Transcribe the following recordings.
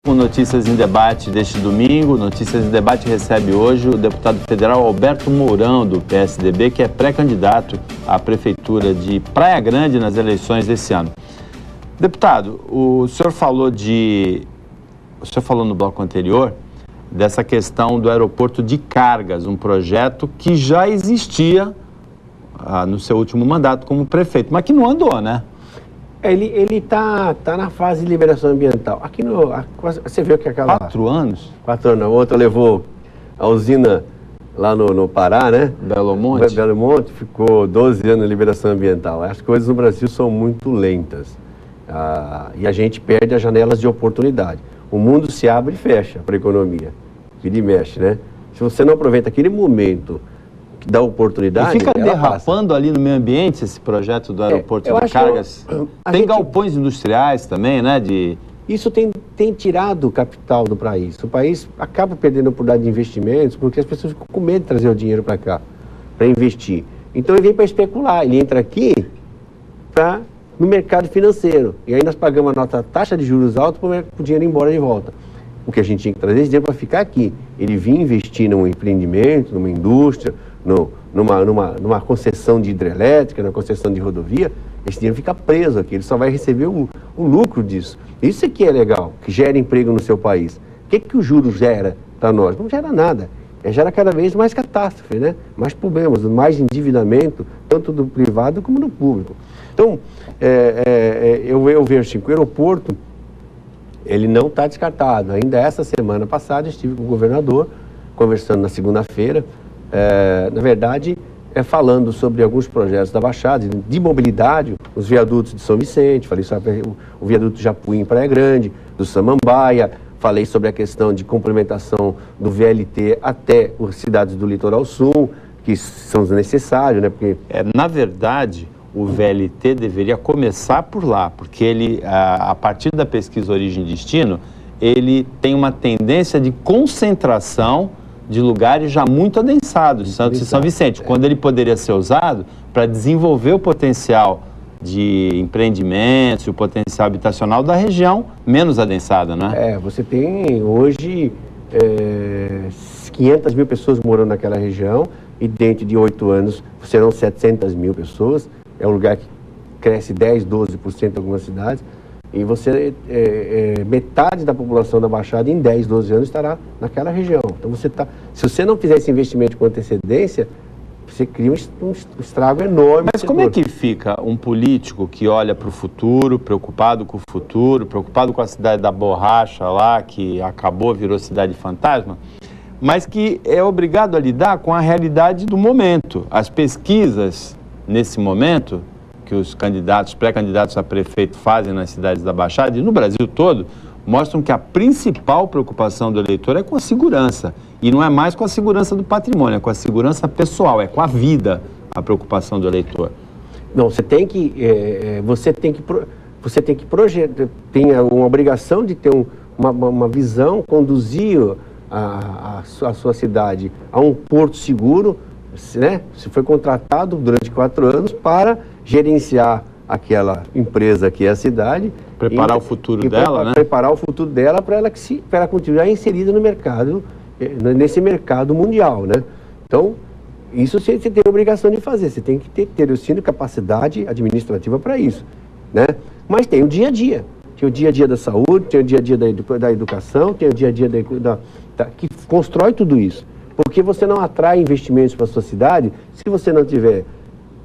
Com Notícias em Debate deste domingo, Notícias em Debate recebe hoje o deputado federal Alberto Mourão, do PSDB, que é pré-candidato à prefeitura de Praia Grande nas eleições desse ano. Deputado, o senhor falou no bloco anterior dessa questão do aeroporto de cargas, um projeto que já existia no seu último mandato como prefeito, mas que não andou, né? Ele tá na fase de liberação ambiental. Aqui você viu que aquela... 4 anos? 4 anos. A outra levou a usina lá no Pará, né? Belo Monte. Belo Monte ficou 12 anos de liberação ambiental. As coisas no Brasil são muito lentas. E a gente perde as janelas de oportunidade. O mundo se abre e fecha para a economia. Vira e mexe, né? Se você não aproveita aquele momento que dá oportunidade... E fica derrapando ali no meio ambiente esse projeto do aeroporto de cargas. Tem galpões industriais também, né? Isso tem tirado o capital do país. O país acaba perdendo a oportunidade de investimentos porque as pessoas ficam com medo de trazer o dinheiro para cá, para investir. Então ele vem para especular, ele entra aqui no mercado financeiro. E aí nós pagamos a nossa taxa de juros alta para o dinheiro ir embora de volta. O que a gente tinha que trazer esse dinheiro para ficar aqui. Ele vinha investir num empreendimento, numa indústria, numa concessão de hidrelétrica, numa concessão de rodovia. Esse dinheiro fica preso aqui, ele só vai receber o lucro disso. Isso aqui é legal, que gera emprego no seu país. O que o juros gera para nós? Não gera nada. Gera cada vez mais catástrofe, né? Mais problemas, mais endividamento, tanto do privado como do público. Então, eu vejo assim, que o aeroporto, ele não está descartado. Ainda essa semana passada, estive com o governador, conversando na segunda-feira, na verdade, falando sobre alguns projetos da Baixada, de mobilidade, os viadutos de São Vicente, falei sobre o viaduto Japuí em Praia Grande, do Samambaia, falei sobre a questão de complementação do VLT até as cidades do Litoral Sul, que são necessários, né? Porque... na verdade, o VLT deveria começar por lá, porque ele, a partir da pesquisa Origem e Destino, ele tem uma tendência de concentração de lugares já muito adensados, Santos e São Vicente, quando ele poderia ser usado para desenvolver o potencial de empreendimentos e o potencial habitacional da região menos adensada, né? Você tem hoje 500 mil pessoas morando naquela região e dentro de 8 anos serão 700 mil pessoas. É um lugar que cresce 10, 12% em algumas cidades. E metade da população da Baixada em 10, 12 anos estará naquela região. Então se você não fizer esse investimento com antecedência, você cria um estrago enorme. Mas como é que fica um político que olha para o futuro, preocupado com o futuro, preocupado com a cidade da borracha lá, que virou cidade fantasma, mas que é obrigado a lidar com a realidade do momento? As pesquisas, nesse momento, que os pré-candidatos a prefeito fazem nas cidades da Baixada e no Brasil todo, mostram que a principal preocupação do eleitor é com a segurança. E não é mais com a segurança do patrimônio, é com a segurança pessoal, é com a vida a preocupação do eleitor. Não, você tem que projetar, tem uma obrigação de ter uma visão, conduzir a sua cidade a um porto seguro, né? Você foi contratado durante 4 anos para gerenciar aquela empresa que é a cidade. Preparar o futuro dela, né? Preparar o futuro dela para ela continuar inserida no mercado, nesse mercado mundial, né? Então, isso você tem a obrigação de fazer. Você tem que ter o capacidade administrativa para isso, né? Mas tem o dia a dia. Tem o dia a dia da saúde, tem o dia a dia da educação, tem o dia a dia que constrói tudo isso. Porque você não atrai investimentos para a sua cidade se você não tiver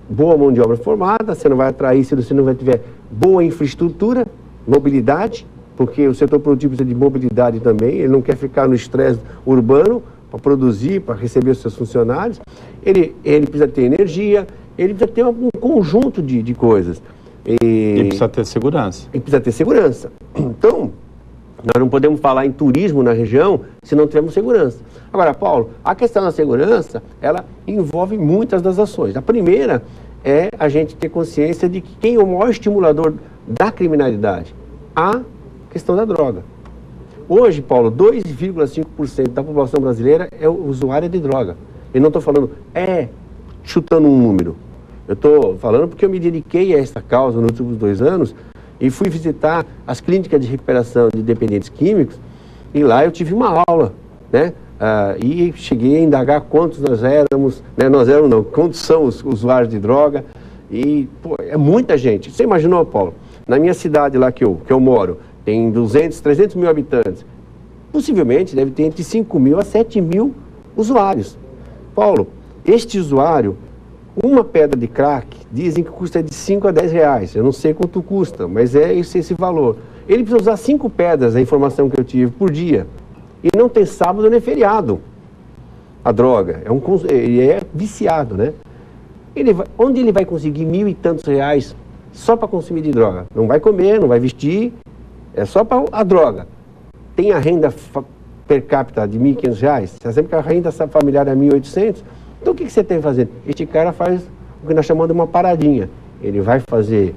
boa mão de obra formada, você não vai atrair se você não vai tiver boa infraestrutura, mobilidade, porque o setor produtivo precisa de mobilidade também, ele não quer ficar no estresse urbano para produzir, para receber os seus funcionários, ele precisa ter energia, ele precisa ter um conjunto de coisas. E precisa ter segurança. E precisa ter segurança. Então, nós não podemos falar em turismo na região se não tivermos segurança. Agora, Paulo, a questão da segurança, ela envolve muitas das ações. A primeira é a gente ter consciência de que quem é o maior estimulador da criminalidade? A questão da droga. Hoje, Paulo, 2,5% da população brasileira é usuária de droga. Eu não estou falando, chutando um número. Eu estou falando porque eu me dediquei a essa causa nos últimos 2 anos e fui visitar as clínicas de recuperação de dependentes químicos E lá eu tive uma aula, né? E cheguei a indagar quantos nós éramos, né? Nós éramos não, quantos são os usuários de droga. E, pô, é muita gente. Você imaginou, Paulo? Na minha cidade lá que eu moro, tem 200, 300 mil habitantes. Possivelmente deve ter entre 5 mil a 7 mil usuários. Paulo, este usuário, uma pedra de crack, dizem que custa de 5 a 10 reais. Eu não sei quanto custa, mas é esse valor. Ele precisa usar 5 pedras, a informação que eu tive, por dia. E não tem sábado nem feriado. A droga. Ele é viciado, né? Onde ele vai conseguir 1.000 e tantos reais só para consumir de droga? Não vai comer, não vai vestir, é só para a droga. Tem a renda per capita de 1.500 reais, você sabe que a renda familiar é 1.800, então o que você tem que fazer? Este cara faz o que nós chamamos de uma paradinha. Ele vai fazer,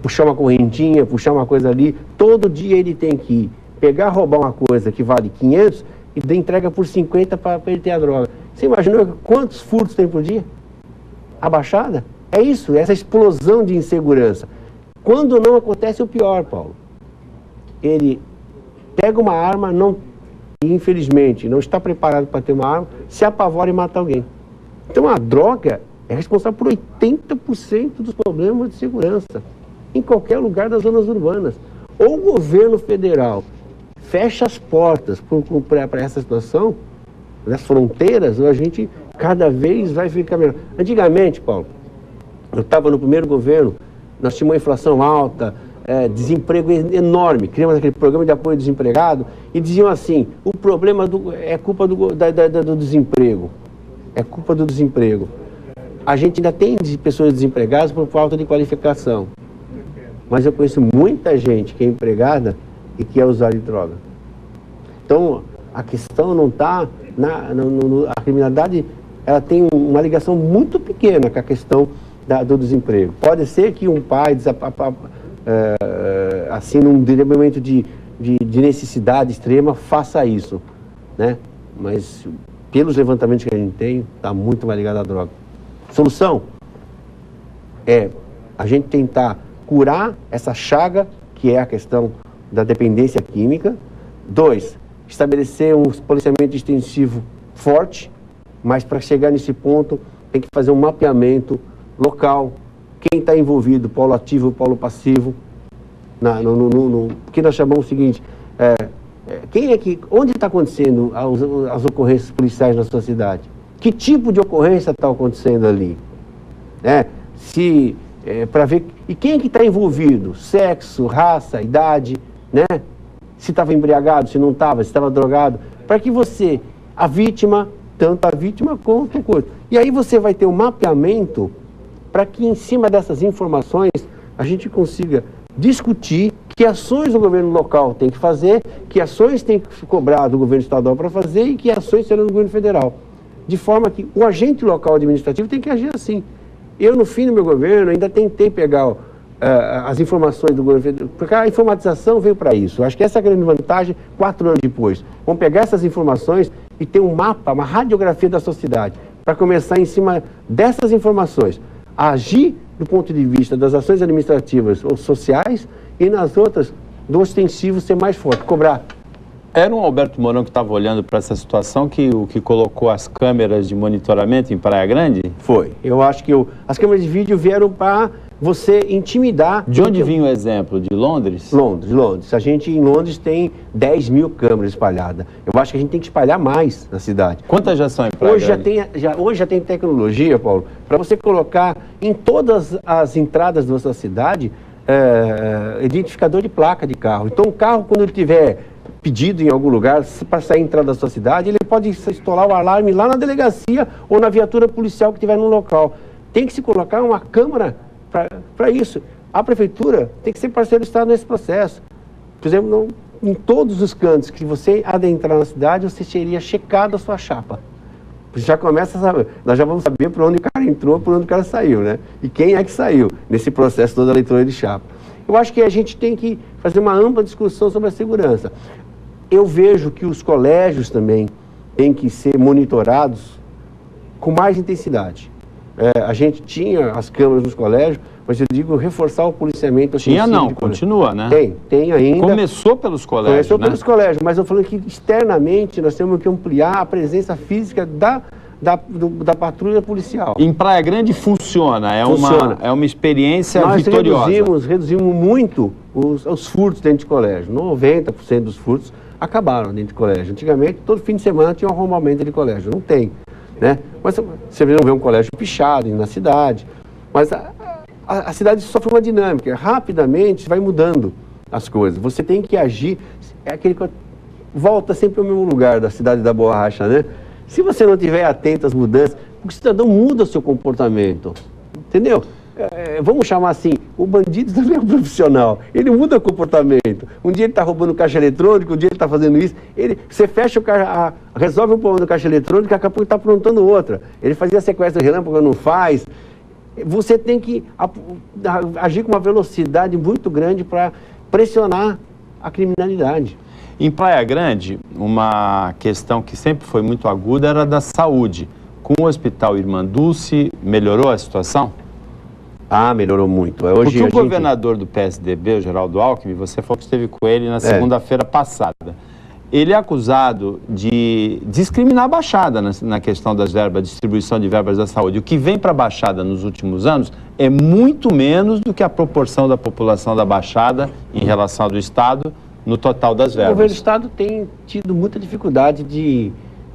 puxar uma correntinha, puxar uma coisa ali, todo dia ele tem que ir, pegar, roubar uma coisa que vale 500 e entrega por 50 para ele ter a droga. Você imaginou quantos furtos tem por dia? A Baixada? É isso, essa explosão de insegurança. Quando não acontece o pior, Paulo, ele pega uma arma, e infelizmente não está preparado para ter uma arma, se apavora e mata alguém. Então a droga é responsável por 80% dos problemas de segurança em qualquer lugar das zonas urbanas. Ou o governo federal fecha as portas para essa situação, nas fronteiras, ou a gente cada vez vai ficar melhor. Antigamente, Paulo, eu estava no primeiro governo, nós tínhamos uma inflação alta, desemprego enorme, criamos aquele programa de apoio ao desempregado e diziam assim, o problema é culpa do desemprego, é culpa do desemprego. A gente ainda tem pessoas desempregadas por falta de qualificação, mas eu conheço muita gente que é empregada e que é usuário de droga. Então, a questão não está a criminalidade, ela tem uma ligação muito pequena com a questão do desemprego. Pode ser que um pai, assim, num momento de necessidade extrema, faça isso, né? Mas, pelos levantamentos que a gente tem, está muito mais ligado à droga. Solução é a gente tentar curar essa chaga, que é a questão da dependência química. 2, estabelecer um policiamento extensivo forte, mas para chegar nesse ponto tem que fazer um mapeamento local, quem está envolvido, polo ativo, polo passivo, que nós chamamos o seguinte, onde está acontecendo as ocorrências policiais na sua cidade? Que tipo de ocorrência está acontecendo ali? Para ver, e quem é que está envolvido? Sexo, raça, idade, né? Se estava embriagado, se não estava, se estava drogado, para que você, a vítima, tanto a vítima quanto o corpo. E aí você vai ter um mapeamento para que em cima dessas informações a gente consiga discutir que ações o governo local tem que fazer, que ações tem que cobrar do governo estadual para fazer e que ações serão do governo federal. De forma que o agente local administrativo tem que agir assim. Eu, no fim do meu governo, ainda tentei pegar as informações do governo federal, porque a informatização veio para isso. Eu acho que essa é a grande vantagem 4 anos depois. Vamos pegar essas informações e ter um mapa, uma radiografia da sociedade, para começar em cima dessas informações, a agir do ponto de vista das ações administrativas ou sociais e nas outras, do ostensivo ser mais forte, cobrar. Era um Alberto Mourão que estava olhando para essa situação que colocou as câmeras de monitoramento em Praia Grande? Foi. Eu acho que as câmeras de vídeo vieram para você intimidar... De onde vinha o exemplo? De Londres? Londres. A gente em Londres tem 10 mil câmeras espalhadas. Eu acho que a gente tem que espalhar mais na cidade. Quantas já são em Praia Grande? Hoje já tem tecnologia, Paulo, para você colocar em todas as entradas da sua cidade identificador de placa de carro. Então o carro, quando ele tiver pedido em algum lugar para sair e entrar da sua cidade, ele pode instalar o alarme lá na delegacia ou na viatura policial que estiver no local. Tem que se colocar uma câmera para isso. A prefeitura tem que ser parceiro do Estado nesse processo. Por exemplo, em todos os cantos que você adentrar na cidade, você seria checado a sua chapa. Você já começa a saber, nós já vamos saber por onde o cara entrou, por onde o cara saiu, né? E quem é que saiu nesse processo todo da leitura de chapa. Eu acho que a gente tem que fazer uma ampla discussão sobre a segurança. Eu vejo que os colégios também têm que ser monitorados com mais intensidade. a gente tinha as câmaras nos colégios, mas eu digo reforçar o policiamento. Tinha não, continua, né? Tem ainda. Começou pelos colégios, Começou pelos colégios, mas eu falo que externamente nós temos que ampliar a presença física da patrulha policial. Em Praia Grande funciona, é uma experiência vitoriosa. Nós reduzimos muito os furtos dentro de colégio. 90% dos furtos acabaram dentro de colégio. Antigamente, todo fim de semana tinha um arrombamento de colégio. Não tem, né? Mas você não vê um colégio pichado na cidade. Mas a cidade sofre uma dinâmica. Rapidamente vai mudando as coisas. Você tem que agir. É aquele que volta sempre ao mesmo lugar da cidade da borracha, né? Se você não estiver atento às mudanças, o cidadão muda o seu comportamento. Entendeu? Vamos chamar assim, o bandido também é um profissional, ele muda o comportamento. Um dia ele está roubando caixa eletrônico, um dia ele está fazendo isso, você fecha o caixa, resolve o problema do caixa eletrônico, daqui a pouco está aprontando outra. Ele fazia sequestro relâmpago, não faz. Você tem que agir com uma velocidade muito grande para pressionar a criminalidade. Em Praia Grande, uma questão que sempre foi muito aguda era da saúde. Com o Hospital Irmã Dulce, melhorou a situação? Melhorou muito. Hoje, porque o governador do PSDB, o Geraldo Alckmin, você falou que esteve com ele na segunda-feira passada. Ele é acusado de discriminar a Baixada na questão das verbas, distribuição de verbas da saúde. O que vem para a Baixada nos últimos anos é muito menos do que a proporção da população da Baixada em relação ao do Estado no total das verbas. O governo do Estado tem tido muita dificuldade de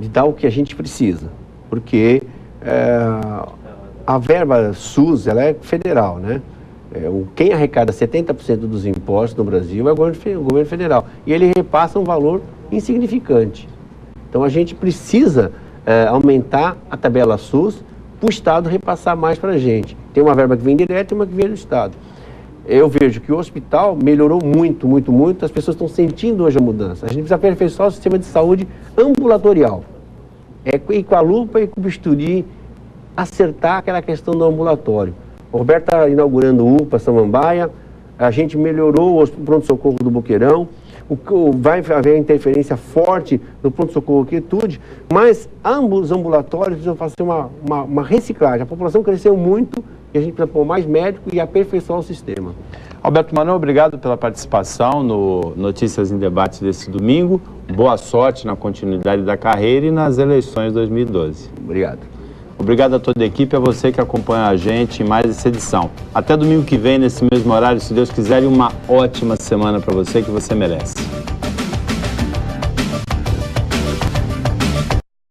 dar o que a gente precisa, porque a verba SUS, ela é federal, né? Quem arrecada 70% dos impostos no Brasil é o governo federal. E ele repassa um valor insignificante. Então a gente precisa aumentar a tabela SUS para o Estado repassar mais para a gente. Tem uma verba que vem direta e uma que vem do Estado. Eu vejo que o hospital melhorou muito, muito, muito. As pessoas estão sentindo hoje a mudança. A gente precisa aperfeiçoar o sistema de saúde ambulatorial. Ir com a lupa e com o bisturi, acertar aquela questão do ambulatório. O Roberto está inaugurando o UPA Samambaia, a gente melhorou o pronto-socorro do Boqueirão, vai haver interferência forte no pronto-socorro Quietude, mas ambos os ambulatórios precisam fazer uma reciclagem. A população cresceu muito e a gente precisa pôr mais médico e aperfeiçoar o sistema. Alberto Manon, obrigado pela participação no Notícias em Debate desse domingo. Boa sorte na continuidade da carreira e nas eleições de 2012. Obrigado. Obrigado a toda a equipe, a você que acompanha a gente em mais essa edição. Até domingo que vem, nesse mesmo horário, se Deus quiser, e uma ótima semana para você que você merece.